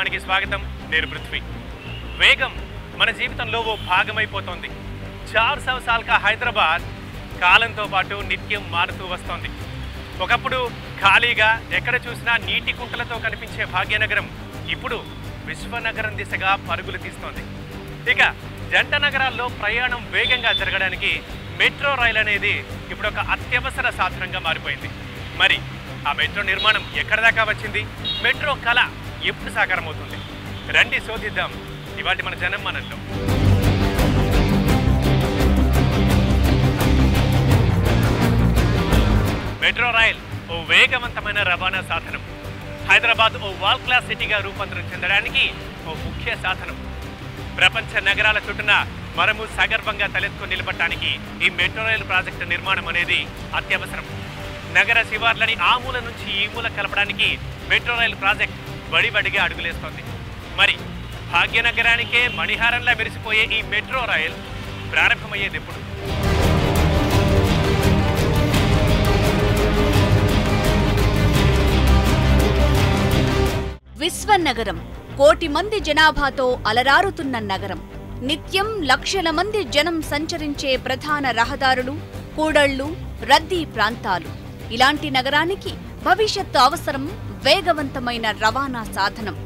కార్యక్రమానికి స్వాగతం. నేను పృథ్వీ. వేగం మన జీవితంలో ఓ భాగమైపోతోంది. 400 సాల్గా హైదరాబాద్ కాలంతో పాటు నిత్యం మారుతూ వస్తోంది. ఒకప్పుడు ఖాళీగా ఎక్కడ చూసినా నీటి కుంటలతో కనిపించే భాగ్యనగరం ఇప్పుడు విశ్వనగరం దిశగా పరుగులు తీస్తోంది. ఇక జంట నగరాల్లో ప్రయాణం వేగంగా జరగడానికి మెట్రో రైలు అనేది ఇప్పుడు ఒక అత్యవసర సాధనంగా మారిపోయింది. మరి ఆ మెట్రో నిర్మాణం ఎక్కడ దాకా వచ్చింది? మెట్రో కళ ఎప్పుడు సాకారం అవుతుంది? రండి శోధిద్దాం ఇవాటి మన జనం మనంలో. మెట్రో రైల్ ఓ వేగవంతమైన రవాణా సాధనం. హైదరాబాద్ ఓ వరల్డ్ క్లాస్ సిటీగా రూపాంతరం చెందడానికి ఓ ముఖ్య సాధనం. ప్రపంచ నగరాల చుట్టూన మనము సగర్వంగా తలెత్తుకొని నిలబడటానికి ఈ మెట్రో రైలు ప్రాజెక్టు నిర్మాణం అనేది అత్యవసరం. నగర శివార్లని ఆ మూల నుంచి ఈ మూల కలపడానికి మెట్రో రైలు ప్రాజెక్ట్ బడిబడిగా అడుగులేస్తోంది. మరి భాగ్యనగరానికే మణిహారంలా మెరిసిపోయే ఈ మెట్రో రైల్ ప్రారంభమయ్యేది ఎప్పుడు? విశ్వనగరం కోటి మంది జనాభాతో అలరారుతున్న నగరం. నిత్యం లక్షల మంది జనం సంచరించే ప్రధాన రహదారులు, కూడళ్లు, రద్దీ ప్రాంతాలు. ఇలాంటి నగరానికి భవిష్యత్తు అవసరం వేగవంతమైన రవాణా సాధనం.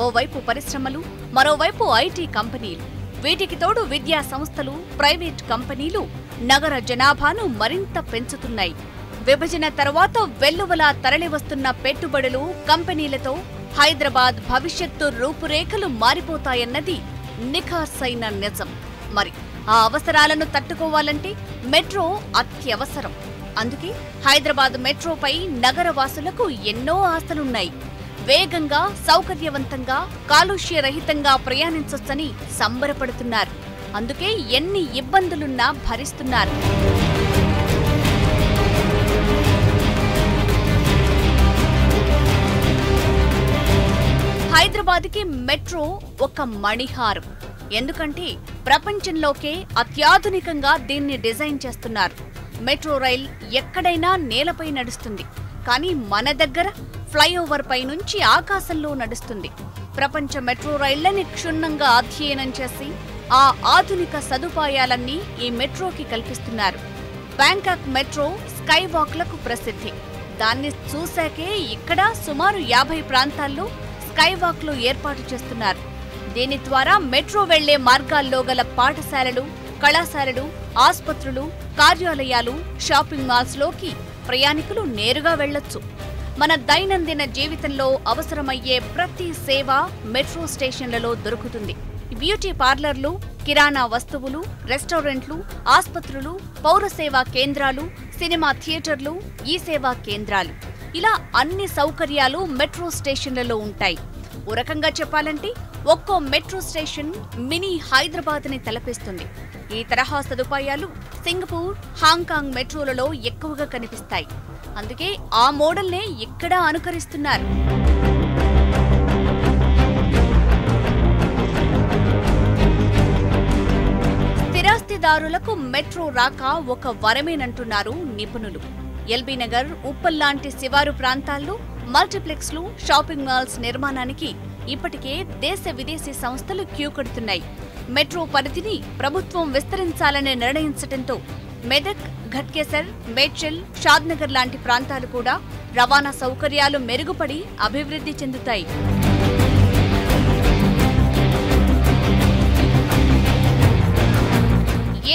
ఓవైపు పరిశ్రమలు, మరోవైపు ఐటీ కంపెనీలు, వీటికి తోడు విద్యా సంస్థలు, ప్రైవేట్ కంపెనీలు నగర జనాభాను మరింత పెంచుతున్నాయి. విభజన తర్వాత వెల్లువలా తరలివస్తున్న పెట్టుబడులు, కంపెనీలతో హైదరాబాద్ భవిష్యత్తు రూపురేఖలు మారిపోతాయన్నది నిఖార్సైన నిజం. మరి ఆ అవసరాలను తట్టుకోవాలంటే మెట్రో అత్యవసరం. అందుకే హైదరాబాద్ మెట్రోపై నగరవాసులకు ఎన్నో ఆశలున్నాయి. వేగంగా, సౌకర్యవంతంగా, కాలుష్యరహితంగా ప్రయాణించొచ్చని సంబరపడుతున్నారు. అందుకే ఎన్ని ఇబ్బందులున్నా భరిస్తున్నారు. హైదరాబాద్కి మెట్రో ఒక మణిహారం. ఎందుకంటే ప్రపంచంలోకే అత్యాధునికంగా దీన్ని డిజైన్ చేస్తున్నారు. మెట్రో రైల్ ఎక్కడైనా నేలపై నడుస్తుంది, కానీ మన దగ్గర ఫ్లైఓవర్ పై నుంచి ఆకాశంలో నడుస్తుంది. ప్రపంచ మెట్రో రైళ్లని క్షుణ్ణంగా అధ్యయనం చేసి ఆ ఆధునిక సదుపాయాలన్నీ ఈ మెట్రోకి కల్పిస్తున్నారు. బ్యాంకాక్ మెట్రో స్కై వాక్లకు ప్రసిద్ధి. దాన్ని చూశాకే ఇక్కడ సుమారు 50 ప్రాంతాల్లో స్కై వాక్లు ఏర్పాటు చేస్తున్నారు. దీని ద్వారా మెట్రో వెళ్లే మార్గాల్లో గల పాఠశాలలు, కళాశాలలు, ఆసుపత్రులు, కార్యాలయాలు, షాపింగ్ మాల్స్ లోకి ప్రయాణికులు నేరుగా వెళ్లొచ్చు. మన దైనందిన జీవితంలో అవసరమయ్యే ప్రతి సేవ మెట్రో స్టేషన్లలో దొరుకుతుంది. బ్యూటీ పార్లర్లు, కిరాణా వస్తువులు, రెస్టారెంట్లు, ఆసుపత్రులు, పౌర సేవా కేంద్రాలు, సినిమా థియేటర్లు, ఈ సేవా కేంద్రాలు, ఇలా అన్ని సౌకర్యాలు మెట్రో స్టేషన్లలో ఉంటాయి. ఓ రకంగా చెప్పాలంటే ఒక్కో మెట్రో స్టేషన్ మినీ హైదరాబాద్ ని తలపిస్తుంది. ఈ తరహా సదుపాయాలు సింగపూర్, హాంకాంగ్ మెట్రోలలో ఎక్కువగా కనిపిస్తాయి. అందుకే ఆ మోడల్నే ఇక్కడ అనుకరిస్తున్నారు. స్థిరాస్తిదారులకు మెట్రో రాక ఒక వరమేనంటున్నారు నిపుణులు. ఎల్బీ నగర్, ఉప్పల్ లాంటి శివారు ప్రాంతాల్లో మల్టీప్లెక్స్లు, షాపింగ్ మాల్స్ నిర్మాణానికి ఇప్పటికే దేశ విదేశీ సంస్థలు క్యూ కడుతున్నాయి. మెట్రో పరిధిని ప్రభుత్వం విస్తరించాలని నిర్ణయించడంతో మెదక్, ఘట్కేసర్, మేడ్చల్, షాద్నగర్ లాంటి ప్రాంతాలు కూడా రవాణా సౌకర్యాలు మెరుగుపడి అభివృద్ధి చెందుతాయి.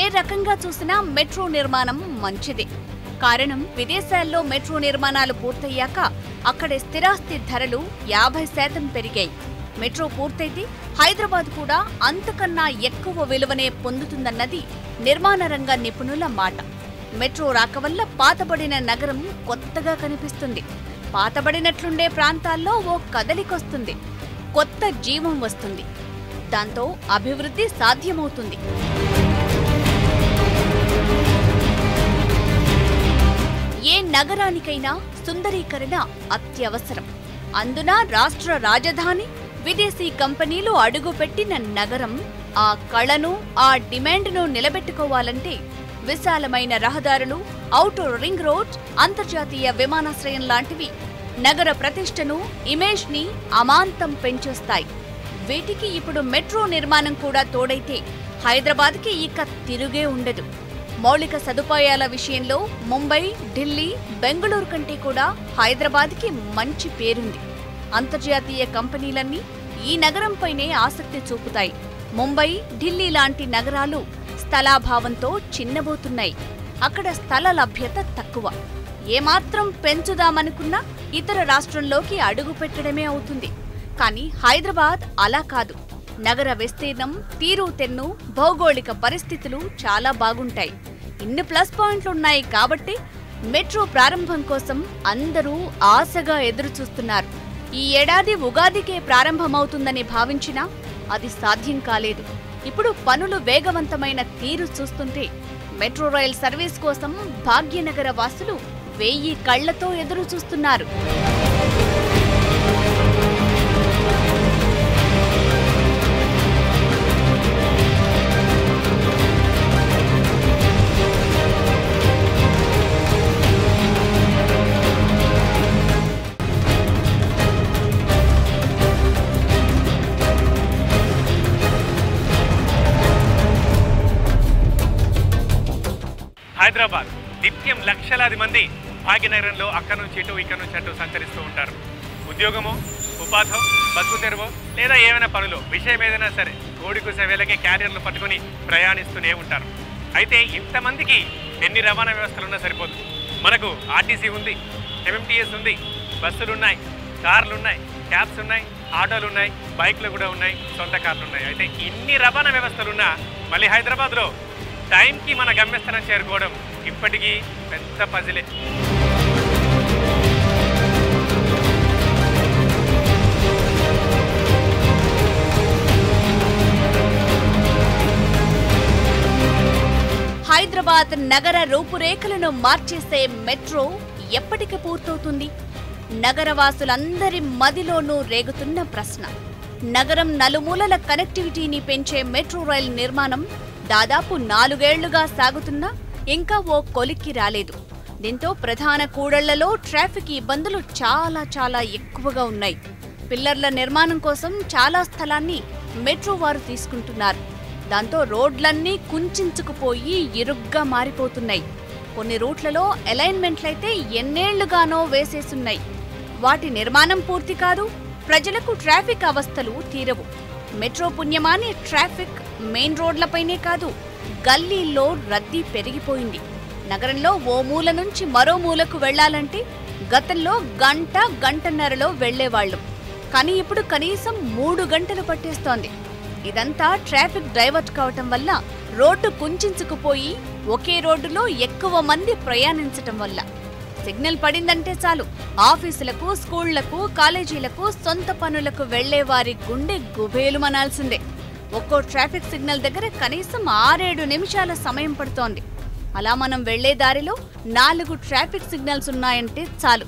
ఏ రకంగా చూసినా మెట్రో నిర్మాణం మంచిదే. కారణం విదేశాల్లో మెట్రో నిర్మాణాలు పూర్తయ్యాక అక్కడి స్థిరాస్తి ధరలు 50% పెరిగాయి. మెట్రో పూర్తయితే హైదరాబాద్ కూడా అంతకన్నా ఎక్కువ విలువనే పొందుతుందన్నది నిర్మాణ రంగ నిపుణుల మాట. మెట్రో రాక వల్ల పాతబడిన నగరం కొత్తగా కనిపిస్తుంది. పాతబడినట్లుండే ప్రాంతాల్లో ఓ కదలికొస్తుంది, కొత్త జీవం వస్తుంది. దాంతో అభివృద్ధి సాధ్యమవుతుంది. ఏ నగరానికైనా సుందరీకరణ అత్యవసరం. అందున రాష్ట్ర రాజధాని, విదేశీ కంపెనీలు అడుగుపెట్టిన నగరం ఆ కళను, ఆ డిమాండ్ను నిలబెట్టుకోవాలంటే విశాలమైన రహదారులు, ఔటర్ రింగ్ రోడ్, అంతర్జాతీయ విమానాశ్రయం లాంటివి నగర ప్రతిష్టను, ఇమేజ్ ని అమాంతం పెంచేస్తాయి. వీటికి ఇప్పుడు మెట్రో నిర్మాణం కూడా తోడైతే హైదరాబాద్కి ఇక తిరుగే ఉండదు. మౌలిక సదుపాయాల విషయంలో ముంబై, ఢిల్లీ, బెంగళూరు కంటే కూడా హైదరాబాద్కి మంచి పేరుంది. అంతర్జాతీయ కంపెనీలన్నీ ఈ నగరంపైనే ఆసక్తి చూపుతాయి. ముంబై, ఢిల్లీ లాంటి నగరాలు స్థలాభావంతో చిన్నబోతున్నాయి. అక్కడ స్థల లభ్యత తక్కువ. ఏమాత్రం పెంచుదామనుకున్నా ఇతర రాష్ట్రంలోకి అడుగు పెట్టడమే అవుతుంది. కానీ హైదరాబాద్ అలా కాదు. నగర విస్తీర్ణం, తీరుతెన్ను, భౌగోళిక పరిస్థితులు చాలా బాగుంటాయి. ఇన్ని ప్లస్ పాయింట్లున్నాయి కాబట్టి మెట్రో ప్రారంభం కోసం అందరూ ఆశగా ఎదురుచూస్తున్నారు. ఈ ఏడాది ఉగాదికే ప్రారంభమవుతుందని భావించినా అది సాధ్యం కాలేదు. ఇప్పుడు పనులు వేగవంతమైన తీరు చూస్తుంటే మెట్రో రైల్ సర్వీస్ కోసం భాగ్యనగర వాసులు 1000 కళ్లతో ఎదురు చూస్తున్నారు. హైదరాబాద్ నిత్యం లక్షలాది మంది భాగ్యనగరంలో అక్కడి నుంచి ఇటు, ఇక్కడ నుంచి అటు సంచరిస్తూ ఉంటారు. ఉద్యోగమో, ఉపాధో, బతుకు తెరువో లేదా ఏమైనా పనులో, విషయం ఏదైనా సరే కోడికూసే వేళకే క్యారియర్లు పట్టుకుని ప్రయాణిస్తూనే ఉంటారు. అయితే ఇంతమందికి ఎన్ని రవాణా వ్యవస్థలున్నా సరిపోదు. మనకు ఆర్టీసీ ఉంది, ఎంఎంటీఎస్ ఉంది, బస్సులున్నాయి, కార్లున్నాయి, క్యాబ్స్ ఉన్నాయి, ఆటోలు ఉన్నాయి, బైక్లు కూడా ఉన్నాయి, సొంత కార్లు ఉన్నాయి. అయితే ఇన్ని రవాణా వ్యవస్థలున్నా మళ్ళీ హైదరాబాద్లో టైంకి మన గమ్యస్థానం చేరుకోవడం ఇప్పటికీ పెద్ద పజిలే. హైదరాబాద్ నగర రూపురేఖలను మార్చేసే మెట్రో ఎప్పటికి పూర్తవుతుంది? నగరవాసులందరి మదిలోనూ రేగుతున్న ప్రశ్న. నగరం నలుమూలల కనెక్టివిటీని పెంచే మెట్రో రైల్ నిర్మాణం దాదాపు 4 ఏళ్లుగా సాగుతున్నా ఇంకా ఓ కొలిక్కి రాలేదు. దీంతో ప్రధాన కూడళ్లలో ట్రాఫిక్ ఇబ్బందులు చాలా ఎక్కువగా ఉన్నాయి. పిల్లర్ల నిర్మాణం కోసం చాలా స్థలాన్ని మెట్రో వారు తీసుకుంటున్నారు. దాంతో రోడ్లన్నీ కుంచుకుపోయి ఇరుగ్గా మారిపోతున్నాయి. కొన్ని రూట్లలో అలైన్మెంట్లయితే ఎన్నేళ్లుగానో వేసేసున్నాయి. వాటి నిర్మాణం పూర్తి కాదు, ప్రజలకు ట్రాఫిక్ అవస్థలు తీరవు. మెట్రో పుణ్యమాని ట్రాఫిక్ మెయిన్ రోడ్లపైనే కాదు, గల్లీల్లో రద్దీ పెరిగిపోయింది. నగరంలో ఓ మూల నుంచి మరో మూలకు వెళ్లాలంటే గతంలో గంటన్నరలో వెళ్లేవాళ్లు. కానీ ఇప్పుడు కనీసం 3 గంటలు పట్టేస్తోంది. ఇదంతా ట్రాఫిక్ డైవర్ట్ కావటం వల్ల, రోడ్డు కుంచుకుపోయి ఒకే రోడ్డులో ఎక్కువ మంది ప్రయాణించటం వల్ల. సిగ్నల్ పడిందంటే చాలు ఆఫీసులకు, స్కూళ్లకు, కాలేజీలకు, సొంత పనులకు వెళ్లే వారి గుండె గుబేలుమనాల్సిందే. ఒక్కో ట్రాఫిక్ సిగ్నల్ దగ్గర కనీసం 6-7 నిమిషాల సమయం పడుతోంది. అలా మనం వెళ్లే దారిలో 4 ట్రాఫిక్ సిగ్నల్స్ ఉన్నాయంటే చాలు,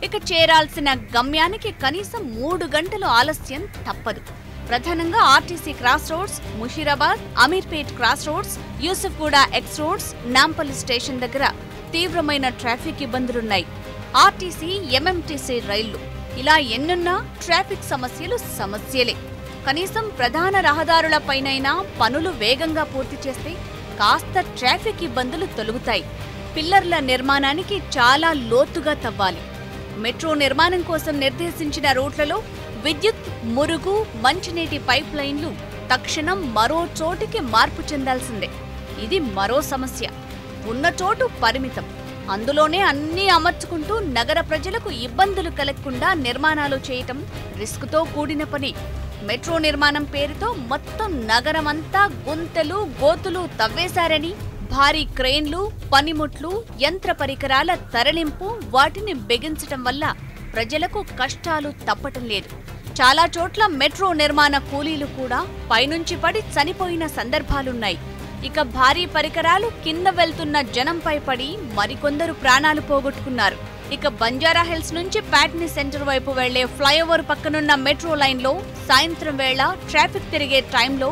ఇక చేరాల్సిన గమ్యానికి కనీసం 3 గంటలు ఆలస్యం తప్పదు. ప్రధానంగా RTC cross roads, Musheerabad, Ameerpet cross roads, Yousufguda X roads, Nampally station దగ్గర తీవ్రమైన ట్రాఫిక్ ఇబ్బందులున్నాయి. ఆర్టీసీ, ఎంఎంటీసీ రైళ్లు ఇలా ఎన్నున్నా ట్రాఫిక్ సమస్యలే. కనీసం ప్రధాన రహదారులపైనైనా పనులు వేగంగా పూర్తి చేస్తే కాస్త ట్రాఫిక్ ఇబ్బందులు తొలగుతాయి. పిల్లర్ల నిర్మాణానికి చాలా లోతుగా తవ్వాలి. మెట్రో నిర్మాణం కోసం నిర్దేశించిన రూట్లలో విద్యుత్, మురుగు, మంచినీటి పైప్ లైన్లు తక్షణం మరో చోటికి మార్పు చెందాల్సిందే. ఇది మరో సమస్య. ఉన్న చోటు పరిమితం. అందులోనే అన్నీ అమర్చుకుంటూ నగర ప్రజలకు ఇబ్బందులు కలగకుండా నిర్మాణాలు చేయటం రిస్కుతో కూడిన పని. మెట్రో నిర్మాణం పేరుతో మొత్తం నగరమంతా గుంతలు, గోతులు తవ్వేశారని, భారీ క్రేన్లు, పనిముట్లు, యంత్ర పరికరాల తరలింపు, వాటిని బిగించటం వల్ల ప్రజలకు కష్టాలు తప్పటం లేదు. చాలా చోట్ల మెట్రో నిర్మాణ కూలీలు కూడా పైనుంచి పడి చనిపోయిన సందర్భాలున్నాయి. ఇక భారీ పరికరాలు కింద వెళ్తున్న జనంపై పడి మరికొందరు ప్రాణాలు పోగొట్టుకున్నారు. ఇక బంజారా హిల్స్ నుంచి ప్యాట్నీ సెంటర్ వైపు వెళ్లే ఫ్లైఓవర్ పక్కనున్న మెట్రో లైన్లో సాయంత్రం వేళ ట్రాఫిక్ తిరిగే టైంలో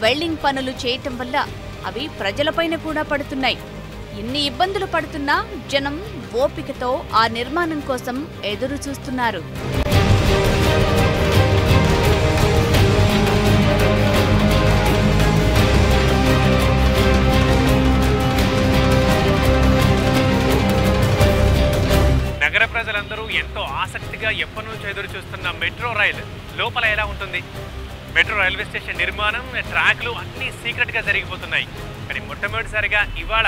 వెల్డింగ్ పనులు చేయటం వల్ల అవి ప్రజలపైన కూడా పడుతున్నాయి. ఇన్ని ఇబ్బందులు పడుతున్నా జనం ఓపికతో ఆ నిర్మాణం కోసం ఎదురు చూస్తున్నారు. నగర ప్రజలందరూ ఎంతో ఆసక్తిగా ఎప్పటి నుంచి ఎదురు చూస్తున్న మెట్రో రైలు లోపల ఎలా ఉంటుంది? మెట్రో రైల్వే స్టేషన్ నిర్మాణం, ట్రాక్లు అన్నీ సీక్రెట్గా జరిగిపోతున్నాయి. కానీ మొట్టమొదటిసారిగా ఇవాళ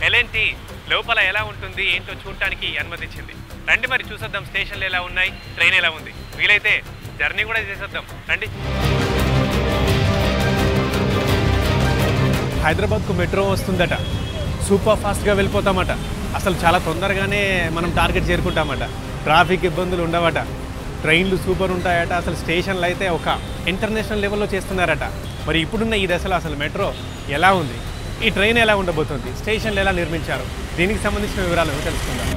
ఎల్ఎన్టీ లోపల ఎలా ఉంటుంది ఏంటో చూడటానికి అనుమతించింది. రండి మరి చూసేద్దాం స్టేషన్లు ఎలా ఉన్నాయి, ట్రైన్ ఎలా ఉంది. వీలైతే జర్నీ కూడా చేసేద్దాం రండి. హైదరాబాద్కు మెట్రో వస్తుందట, సూపర్ ఫాస్ట్గా వెళ్ళిపోతామట, అసలు చాలా తొందరగానే మనం టార్గెట్ చేరుకుంటామట, ట్రాఫిక్ ఇబ్బందులు ఉండవట, ట్రైన్లు సూపర్ ఉంటాయట, అసలు స్టేషన్లు అయితే ఒక ఇంటర్నేషనల్ లెవెల్లో చేస్తున్నారట. మరి ఇప్పుడున్న ఈ దశలో అసలు మెట్రో ఎలా ఉంది, ఈ ట్రైన్ ఎలా ఉండబోతుంది, స్టేషన్లు ఎలా నిర్మించారు, దీనికి సంబంధించిన వివరాలను తెలుసుకుందాం.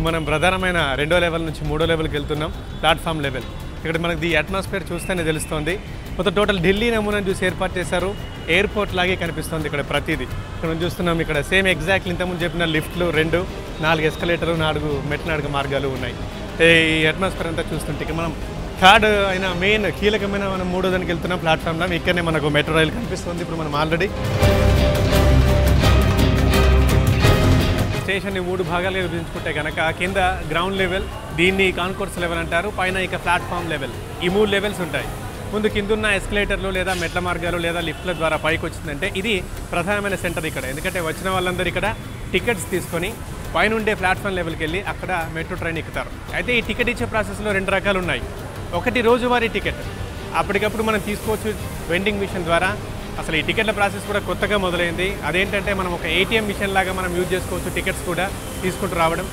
మనం ప్రధానమైన 2వ లెవెల్ నుంచి 3వ లెవెల్కి వెళ్తున్నాం, ప్లాట్ఫామ్ లెవెల్. ఇక్కడ మనకి ఈ అట్మాస్ఫియర్ చూస్తేనే తెలుస్తుంది. మొత్తం టోటల్ ఢిల్లీ నమూనాను చూసి ఏర్పాటు చేశారు. ఎయిర్పోర్ట్ లాగే కనిపిస్తుంది ఇక్కడ ప్రతిదీ. ఇక్కడ మనం చూస్తున్నాం, ఇక్కడ సేమ్ ఎగ్జాక్ట్లీ ఇంతకుముందు చెప్పిన లిఫ్ట్లు 2, 4 ఎస్కలేటర్లు, 4 మెట్ల మార్గాలు ఉన్నాయి. ఈ అట్మాస్ఫియర్ అంతా చూస్తుంటే ఇక్కడ మనం థర్డ్ అయిన మెయిన్ కీలకమైన మనం 3వ దానికి వెళ్తున్నాం ప్లాట్ఫామ్లో. ఇక్కడనే మనకు మెట్రో రైలు కనిపిస్తుంది. ఇప్పుడు మనం ఆల్రెడీ స్టేషన్ని 3 భాగాలుగా విభజించుకుంటే కనుక కింద గ్రౌండ్ లెవెల్, దీన్ని కాన్కోర్స్ లెవెల్ అంటారు, పైన ఇక ప్లాట్ఫామ్ లెవెల్. ఈ 3 లెవెల్స్ ఉంటాయి. ముందు కిందున్న ఎస్కలేటర్లు లేదా మెట్ల మార్గాలు లేదా లిఫ్ట్ల ద్వారా పైకి వచ్చిందంటే ఇది ప్రధానమైన సెంటర్ ఇక్కడ. ఎందుకంటే వచ్చిన వాళ్ళందరూ ఇక్కడ టికెట్స్ తీసుకొని పైన ఉండే ప్లాట్ఫామ్ లెవెల్కి వెళ్ళి అక్కడ మెట్రో ట్రైన్ ఎక్కుతారు. అయితే ఈ టికెట్ ఇచ్చే ప్రాసెస్లో 2 రకాలు ఉన్నాయి. ఒకటి రోజువారీ టికెట్, అప్పటికప్పుడు మనం తీసుకోవచ్చు వెండింగ్ మిషన్ ద్వారా. అసలు ఈ టికెట్ల ప్రాసెస్ కూడా కొత్తగా మొదలైంది. అదేంటంటే మనం ఒక ఏటీఎం మిషన్ లాగా మనం యూజ్ చేసుకోవచ్చు, టికెట్స్ కూడా తీసుకుంటూ రావడం.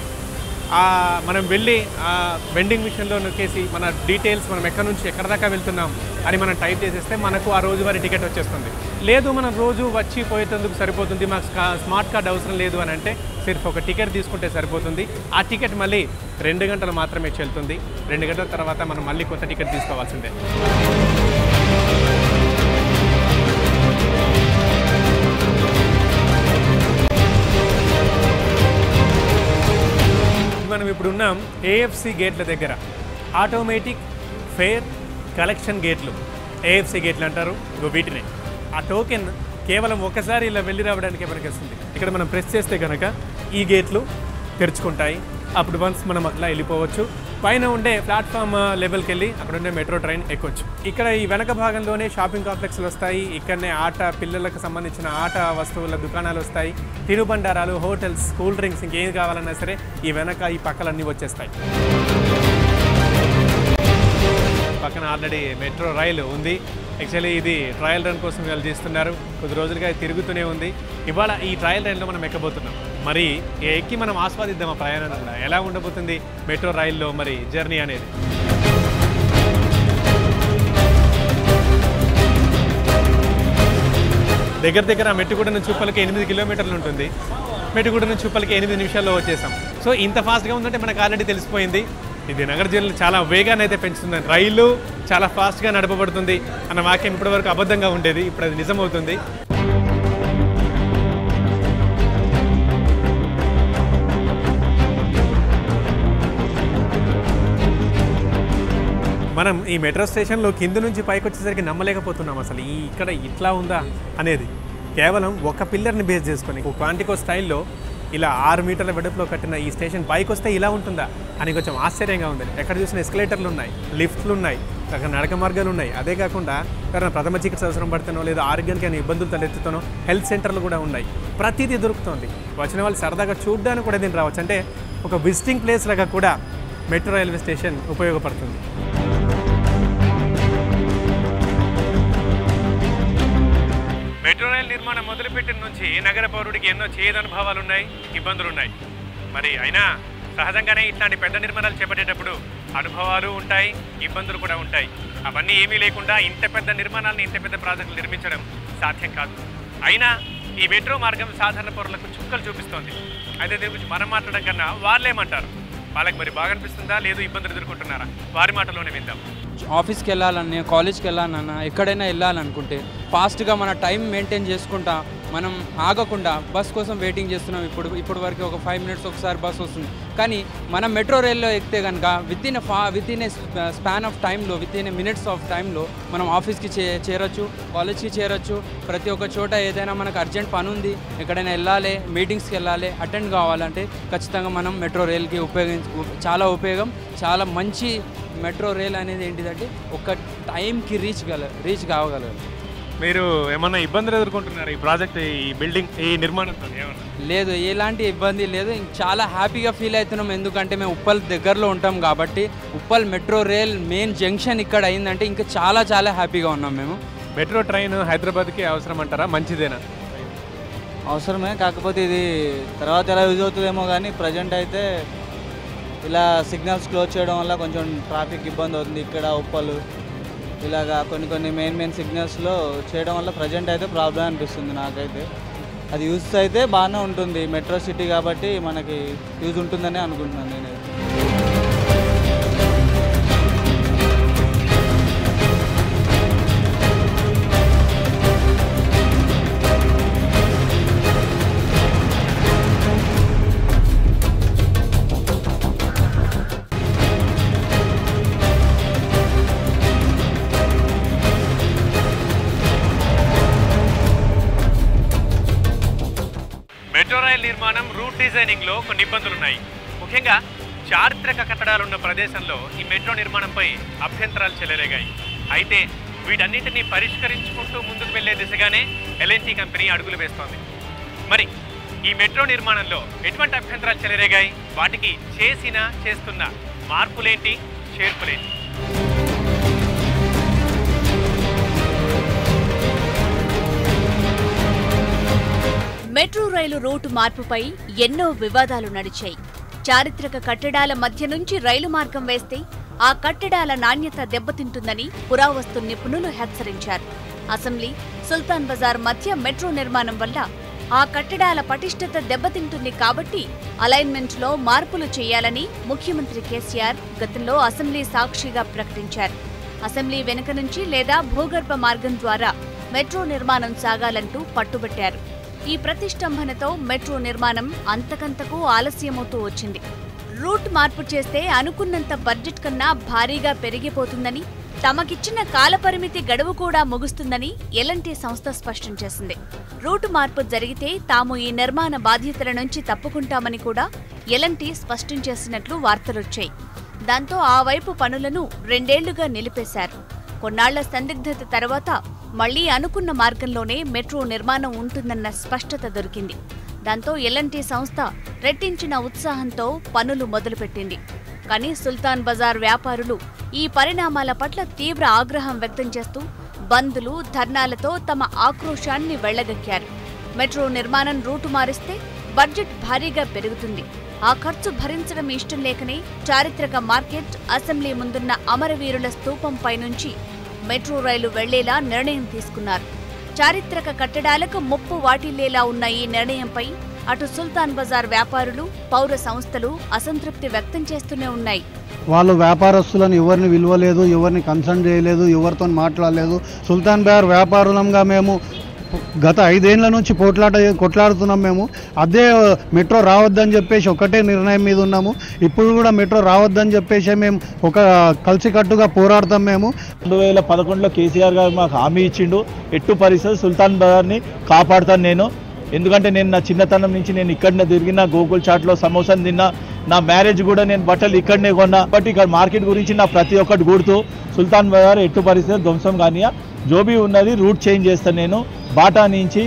మనం వెళ్ళి వెండింగ్ మిషన్లో నొక్కేసి మన డీటెయిల్స్, మనం ఎక్కడి నుంచి ఎక్కడి దాకా వెళ్తున్నాం అని మనం టైప్ చేసేస్తే మనకు ఆ రోజువారీ టికెట్ వచ్చేస్తుంది. లేదు మనం రోజు వచ్చి పోయేందుకు సరిపోతుంది, మాకు స్మార్ట్ కార్డ్ అవసరం లేదు అని అంటే సిర్ఫ్ ఒక టికెట్ తీసుకుంటే సరిపోతుంది. ఆ టికెట్ మళ్ళీ 2 గంటలు మాత్రమే చెల్లుతుంది. 2 గంటల తర్వాత మనం మళ్ళీ కొత్త టికెట్ తీసుకోవాల్సిందే. మనం ఇప్పుడు ఉన్నాం ఏఎఫ్సి గేట్ల దగ్గర. ఆటోమేటిక్ ఫేర్ కలెక్షన్ గేట్లు, ఏఎఫ్సి గేట్లు అంటారు వీటిని. ఆ టోకెన్ కేవలం ఒకసారి ఇలా వెళ్ళి రావడానికి మనకి వస్తుంది. ఇక్కడ మనం ప్రెస్ చేస్తే కనుక ఈ గేట్లు తెరుచుకుంటాయి. అప్పుడు వన్స్ మనం అట్లా వెళ్ళిపోవచ్చు. పైన ఉండే ప్లాట్ఫామ్ లెవెల్కి వెళ్ళి అక్కడ ఉండే మెట్రో ట్రైన్ ఎక్కొచ్చు. ఇక్కడ ఈ వెనక భాగంలోనే షాపింగ్ కాంప్లెక్స్లు వస్తాయి. ఇక్కడనే పిల్లలకు సంబంధించిన ఆట వస్తువుల దుకాణాలు వస్తాయి. తినుబండారాలు, హోటల్స్, కూల్ డ్రింక్స్, ఇంకేం కావాలన్నా సరే ఈ వెనక ఈ పక్కలన్నీ వచ్చేస్తాయి. పక్కన ఆల్రెడీ మెట్రో రైలు ఉంది. యాక్చువల్లీ ఇది ట్రయల్ రన్ కోసం వీళ్ళు చేస్తున్నారు. కొద్ది రోజులుగా తిరుగుతూనే ఉంది. ఇవాళ ఈ ట్రయల్ రైల్లో మనం ఎక్కబోతున్నాం. మరి ఎక్కి మనం ఆస్వాదిద్దాం ఆ ప్రయాణం కూడా. ఎలా ఉండబోతుంది మెట్రో రైల్లో మరి జర్నీ అనేది. దగ్గర మెట్టుగూడ నుంచి ఉప్పలకి 8 కిలోమీటర్లు ఉంటుంది. మెట్టుగూడ నుంచి ఉప్పలకి 8 నిమిషాల్లో వచ్చేసాం. సో ఇంత ఫాస్ట్గా ఉందంటే మనకు ఆల్రెడీ తెలిసిపోయింది. ఇది నగర జర్నీలు చాలా వేగాన్ని అయితే పెంచుతుంది. రైలు చాలా ఫాస్ట్గా నడపబడుతుంది అన్న వాక్యం ఇప్పటివరకు అబద్ధంగా ఉండేది, ఇప్పుడు అది నిజమవుతుంది. మనం ఈ మెట్రో స్టేషన్లో కింద నుంచి పైకి వచ్చేసరికి నమ్మలేకపోతున్నాం అసలు ఇక్కడ ఇట్లా ఉందా అనేది. కేవలం ఒక పిల్లర్ని బేస్ చేసుకొని ఒక క్వాంటికో స్టైల్లో ఇలా 6 మీటర్ల వెడపులో కట్టిన ఈ స్టేషన్ పైకి వస్తే ఇలా ఉంటుందా అని కొంచెం ఆశ్చర్యంగా ఉంది. ఎక్కడ చూసిన ఎస్కలేటర్లు ఉన్నాయి, లిఫ్ట్లు ఉన్నాయి, అక్కడ నడక మార్గాలు ఉన్నాయి. అదే కాకుండా ఎవరైనా ప్రథమ చికిత్స అవసరం పడుతానో లేదా ఆరోగ్యానికి అయినా ఇబ్బందులు తలెత్తుతానో హెల్త్ సెంటర్లు కూడా ఉన్నాయి. ప్రతిదీ దొరుకుతుంది. వచ్చిన వాళ్ళు సరదాగా చూడడానికి కూడా దీన్ని రావచ్చు. అంటే ఒక విజిటింగ్ ప్లేస్ లాగా కూడా మెట్రో రైల్వే స్టేషన్ ఉపయోగపడుతుంది. మెట్రో రైలు నిర్మాణం మొదలుపెట్టిన నుంచి నగర పౌరుడికి ఎన్నో చేదనుభవాలు ఉన్నాయి, ఇబ్బందులు ఉన్నాయి. మరి అయినా సహజంగానే ఇట్లాంటి పెద్ద నిర్మాణాలు చేపట్టేటప్పుడు అనుభవాలు ఉంటాయి, ఇబ్బందులు కూడా ఉంటాయి. అవన్నీ ఏమీ లేకుండా ఇంత పెద్ద నిర్మాణాలను, ఇంత పెద్ద ప్రాజెక్టులు నిర్మించడం సాధ్యం కాదు. అయినా ఈ మెట్రో మార్గం సాధారణ పౌరులకు చుక్కలు చూపిస్తోంది. అయితే దీని గురించి మనం మాట్లాడడం కన్నా వాళ్ళేమంటారు, వాళ్ళకి మరి బాగా అనిపిస్తుందా, లేదు ఇబ్బందులు ఎదుర్కొంటున్నారా, వారి మాటలోనే విందాం. ఆఫీస్కి వెళ్ళాలన్నా కాలేజ్కి వెళ్ళాలన్నా ఎక్కడైనా వెళ్ళాలనుకుంటే ఫాస్ట్గా మన టైం మెయింటైన్ చేసుకుంటా మనం ఆగకుండా బస్ కోసం వెయిటింగ్ చేస్తున్నాం. ఇప్పుడు వరకు ఒక 5 minutes ఒకసారి బస్ వస్తుంది. కానీ మనం మెట్రో రైల్లో ఎక్కితే కనుక with in a span of టైంలో మినిట్స్ ఆఫ్ టైంలో మనం ఆఫీస్కి చేరొచ్చు, కాలేజ్కి చేరొచ్చు. ప్రతి ఒక్క చోట ఏదైనా మనకు అర్జెంట్ పని ఉంది, ఎక్కడైనా వెళ్ళాలి, మీటింగ్స్కి వెళ్ళాలి, అటెండ్ కావాలంటే ఖచ్చితంగా మనం మెట్రో రైల్కి చాలా ఉపయోగం. చాలా మంచి మెట్రో రైల్ అనేది ఏంటిదంటే ఒక టైంకి రీచ్ కావగలరు. మీరు ఏమన్నా ఇబ్బందులు ఎదుర్కొంటున్నారు ఈ ప్రాజెక్ట్, ఈ బిల్డింగ్, ఈ నిర్మాణంతో? ఏమన్నా లేదు, ఎలాంటి ఇబ్బంది లేదు. చాలా హ్యాపీగా ఫీల్ అవుతున్నాం. ఎందుకంటే మేము ఉప్పల్ దగ్గరలో ఉంటాం కాబట్టి Uppal metro rail main junction ఇక్కడ అయిందంటే ఇంకా చాలా చాలా హ్యాపీగా ఉన్నాం మేము. మెట్రో ట్రైన్ హైదరాబాద్కి అవసరం అంటారా? మంచిదేనా? అవసరమే, కాకపోతే ఇది తర్వాత ఎలా యూజ్ అవుతుందేమో కానీ ప్రజెంట్ అయితే ఇలా సిగ్నల్స్ క్లోజ్ చేయడం వల్ల కొంచెం ట్రాఫిక్ ఇబ్బంది అవుతుంది. ఇక్కడ ఉప్పలు ఇలాగా కొన్ని మెయిన్ సిగ్నల్స్లో చేయడం వల్ల ప్రజెంట్ అయితే ప్రాబ్లం అనిపిస్తుంది నాకైతే. అది యూజ్ అయితే బాగానే ఉంటుంది, మెట్రో సిటీ కాబట్టి మనకి యూజ్ ఉంటుందని అనుకుంటున్నాను నేనైతే. మెట్రో రైల్ నిర్మాణం, రూట్ డిజైనింగ్లో కొన్ని ఇబ్బందులు ఉన్నాయి. ముఖ్యంగా చారిత్రక కట్టడాలున్న ప్రదేశంలో ఈ మెట్రో నిర్మాణంపై అభ్యంతరాలు చెలరేగాయి. అయితే వీటన్నింటినీ పరిష్కరించుకుంటూ ముందుకు వెళ్లే దిశగానే ఎల్ఎన్టీ కంపెనీ అడుగులు వేస్తోంది. మరి ఈ మెట్రో నిర్మాణంలో ఎటువంటి అభ్యంతరాలు చెలరేగాయి? వాటికి చేస్తున్న మార్పులేంటి, చేర్పులేంటి? మెట్రో రైలు రూటు మార్పుపై ఎన్నో వివాదాలు నడిచాయి. చారిత్రక కట్టడాల మధ్య నుంచి రైలు మార్గం వేస్తే ఆ కట్టడాల నాణ్యత దెబ్బతింటుందని పురావస్తు నిపుణులు హెచ్చరించారు. అసెంబ్లీ, సుల్తాన్ బజార్ మధ్య మెట్రో నిర్మాణం వల్ల ఆ కట్టడాల పటిష్టత దెబ్బతింటుంది కాబట్టి అలైన్మెంట్లో మార్పులు చేయాలని ముఖ్యమంత్రి కేసీఆర్ గతంలో అసెంబ్లీ సాక్షిగా ప్రకటించారు. అసెంబ్లీ వెనుక నుంచి లేదా భూగర్భ మార్గం ద్వారా మెట్రో నిర్మాణం సాగాలంటూ పట్టుబట్టారు. ఈ ప్రతిష్టంభనతో మెట్రో నిర్మాణం అంతకంతకు ఆలస్యమవుతూ వచ్చింది. రూట్ మార్పు చేస్తే అనుకున్నంత బడ్జెట్ కన్నా భారీగా పెరిగిపోతుందని, తమకిచ్చిన కాలపరిమితి గడువు కూడా ముగుస్తుందని ఎల్ఎన్టీ సంస్థ స్పష్టం చేసింది. రూటు మార్పు జరిగితే తాము ఈ నిర్మాణ బాధ్యతల నుంచి తప్పుకుంటామని కూడా ఎల్ఎన్టీ స్పష్టం చేసినట్లు వార్తలొచ్చాయి. దాంతో ఆ వైపు పనులను 2 ఏళ్లుగా నిలిపేశారు. కొన్నాళ్ల సందిగ్ధత తర్వాత మళ్లీ అనుకున్న మార్గంలోనే మెట్రో నిర్మాణం ఉంటుందన్న స్పష్టత దొరికింది. దాంతో ఎల్ఎన్టీ సంస్థ రెట్టించిన ఉత్సాహంతో పనులు మొదలుపెట్టింది. కానీ సుల్తాన్ బజార్ వ్యాపారులు ఈ పరిణామాల పట్ల తీవ్ర ఆగ్రహం వ్యక్తం చేస్తూ బంద్లు, ధర్నాలతో తమ ఆక్రోశాన్ని వెళ్లగక్కారు. మెట్రో నిర్మాణం రూటు మారిస్తే బడ్జెట్ భారీగా పెరుగుతుంది. ఆ ఖర్చు భరించడం ఇష్టం లేకనే చారిత్రక మార్కెట్, అసెంబ్లీ ముందున్న అమరవీరుల స్తూపంపై నుంచి మెట్రో రైలు వెళ్లేలా నిర్ణయం తీసుకున్నారు. చారిత్రక కట్టడాలకు ముప్పు వాటిల్లేలా ఉన్న ఈ నిర్ణయంపై అటు సుల్తాన్ బజార్ వ్యాపారులు, పౌర సంస్థలు అసంతృప్తి వ్యక్తం చేస్తూనే ఉన్నాయి. వాళ్ళు వ్యాపారస్తులను ఎవరిని విలువలేదు, ఎవరిని కన్సర్న్ చేయలేదు, ఎవరితో మాట్లాడలేదు. సుల్తాన్ బజార్ వ్యాపారులంగా మేము గత 5 ఏళ్ల నుంచి కొట్లాడుతున్నాం. మేము అదే మెట్రో రావద్దని చెప్పేసి ఒకటే నిర్ణయం మీద ఉన్నాము. ఇప్పుడు కూడా మెట్రో రావద్దని చెప్పేసి మేము కలిసికట్టుగా పోరాడతాం. మేము 2011లో కేసీఆర్ గారు మాకు హామీ ఇచ్చిండు, ఎట్టు పరిస్థితి సుల్తాన్ బజార్ని కాపాడుతాను నేను. ఎందుకంటే నేను నా చిన్నతనం నుంచి నేను ఇక్కడనే తిరిగిన, గోకుల్ చాట్లో సమోసాను తిన్నా, నా మ్యారేజ్ కూడా నేను బట్టలు ఇక్కడనే కొన్నా. బట్ ఇక్కడ మార్కెట్ గురించి నా ప్రతి ఒక్కటి గుర్తు. సుల్తాన్ బజార్ ఎట్టు పరిస్థితి ధ్వంసం కానీ జోబీ ఉన్నది రూట్ చేంజ్ చేస్తాను నేను. బాటా నుంచి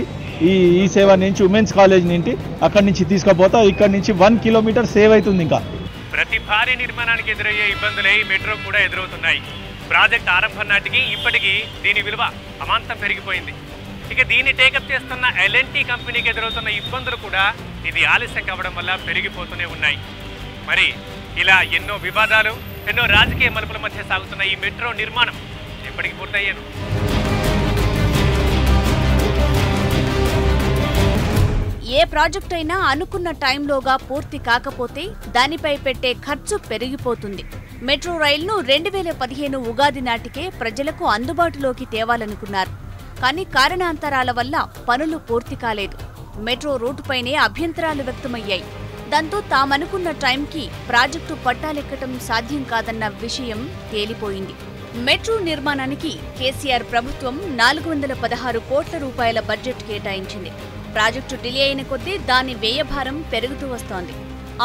ఈ సేవ నుంచి ఉమెన్స్ కాలేజ్ నుండి అక్కడి నుంచి తీసుకుపోతా. ఇక్కడ నుంచి 1 కిలోమీటర్ సేవ్ అవుతుంది. ఇంకా ప్రతి భారీ నిర్మాణానికి ఎదురయ్యే ఇబ్బందులే ఈ మెట్రో కూడా ఎదురవుతున్నాయి. ప్రాజెక్ట్ ఆరంభం నాటికి ఇప్పటికీ దీని విలువ అమాంతం పెరిగిపోయింది. ఇక దీన్ని టేకప్ చేస్తున్న ఎల్ఎన్టీ కంపెనీకి ఎదురవుతున్న ఇబ్బందులు కూడా ఇది ఆలస్యం కావడం వల్ల పెరిగిపోతూనే ఉన్నాయి. మరి ఇలా ఎన్నో వివాదాలు, ఎన్నో రాజకీయ మలుపుల మధ్య సాగుతున్న ఈ మెట్రో నిర్మాణం ఎప్పటికి పూర్తయ్యాను? ఏ ప్రాజెక్ట్ అయినా అనుకున్న టైంలోగా పూర్తి కాకపోతే దానిపై పెట్టే ఖర్చు పెరిగిపోతుంది. మెట్రో రైలును 2015 ఉగాది నాటికే ప్రజలకు అందుబాటులోకి తేవాలనుకున్నారు. కానీ కారణాంతరాల వల్ల పనులు పూర్తి కాలేదు. మెట్రో రూటుపైనే అభ్యంతరాలు వ్యక్తమయ్యాయి. దాంతో తామనుకున్న టైంకి ప్రాజెక్టు పట్టాలెక్కటం సాధ్యం కాదన్న విషయం తేలిపోయింది. మెట్రో నిర్మాణానికి కేసీఆర్ ప్రభుత్వం 416 కోట్ల రూపాయల బడ్జెట్ కేటాయించింది. ప్రాజెక్టు డిలే అయిన కొద్దీ దాని వ్యయభారం పెరుగుతూ వస్తోంది.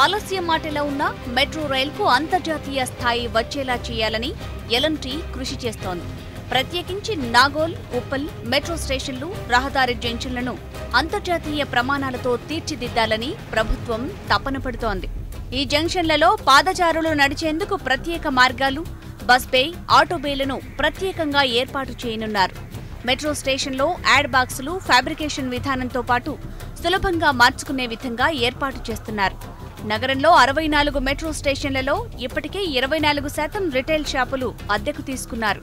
ఆలస్యం మాటెలా ఉన్నా మెట్రో రైలుకు అంతర్జాతీయ స్థాయి వచ్చేలా చేయాలని ఎల్ఎన్టీ కృషి చేస్తోంది. ప్రత్యేకించి నాగోల్, ఉప్పల్ మెట్రో స్టేషన్లు, రహదారి జంక్షన్లను అంతర్జాతీయ ప్రమాణాలతో తీర్చిదిద్దాలని ప్రభుత్వం తపన పడుతోంది. ఈ జంక్షన్లలో పాదచారులు నడిచేందుకు ప్రత్యేక మార్గాలు, బస్ బే, ఆటో బేలను ప్రత్యేకంగా ఏర్పాటు చేయనున్నారు. మెట్రో స్టేషన్లో యాడ్ బాక్సులు ఫ్యాబ్రికేషన్ విధానంతో పాటు సులభంగా మార్చుకునే విధంగా ఏర్పాటు చేస్తున్నారు. నగరంలో 64 మెట్రో స్టేషన్లలో ఇప్పటికే 24% రిటైల్ షాపులు అద్దెకు తీసుకున్నారు.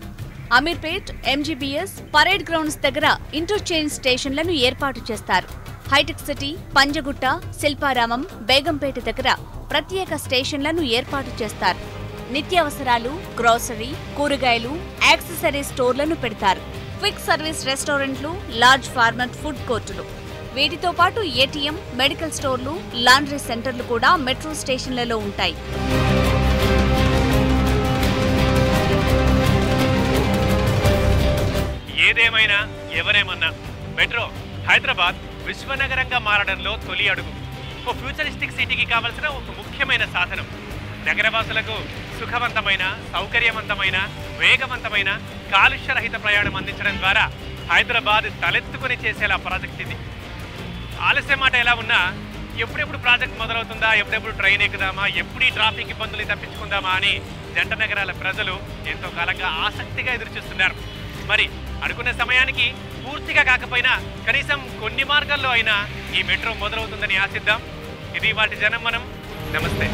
అమీర్పేట్, ఎంజీబీఎస్, పరేడ్ గ్రౌండ్స్ దగ్గర ఇంటర్చేంజ్ స్టేషన్లను ఏర్పాటు చేస్తారు. హైటెక్ సిటీ, పంజగుట్ట, శిల్పారామం, బేగంపేట దగ్గర ప్రత్యేక స్టేషన్లను ఏర్పాటు చేస్తారు. నిత్యావసరాలు, గ్రోసరీ, కూరగాయలు, యాక్సెసరీ స్టోర్లను పెడతారు. క్విక్ సర్వీస్ రెస్టారెంట్లు, లార్జ్ ఫార్మాట్ ఫుడ్ కోర్టులు, వీటితో పాటు ఏటీఎం, మెడికల్ స్టోర్లు, లాండ్రీ సెంటర్లు కూడా మెట్రో స్టేషన్లలో ఉంటాయి. ఏదేమైనా ఎవరేమన్నా మెట్రో హైదరాబాద్ విశ్వనగరంగా మారడంలో తొలి అడుగు. ఓ ఫ్యూచరిస్టిక్ సిటీకి కావలసిన ఒక ముఖ్యమైన సాధనం. నగరవాసులకు సుఖవంతమైన, సౌకర్యవంతమైన, వేగవంతమైన, కాలుష్యరహిత ప్రయాణం అందించడం ద్వారా హైదరాబాద్ తలెత్తుకుని చేసేలా ప్రాజెక్ట్ ఇది. ఆలస్యం మాట ఎలా ఉన్నా ఎప్పుడెప్పుడు ప్రాజెక్ట్ మొదలవుతుందా, ఎప్పుడెప్పుడు ట్రైన్ ఎక్కుదామా, ఎప్పుడు ఈ ట్రాఫిక్ ఇబ్బందులు తప్పించుకుందామా అని జంట నగరాల ప్రజలు ఎంతో కాలంగా ఆసక్తిగా ఎదురుచూస్తున్నారు. మరి అనుకున్న సమయానికి పూర్తిగా కాకపోయినా కనీసం కొన్ని మార్గాల్లో అయినా ఈ మెట్రో మొదలవుతుందని ఆశిద్దాం. ఇది వాటి జనం మనం. నమస్తే.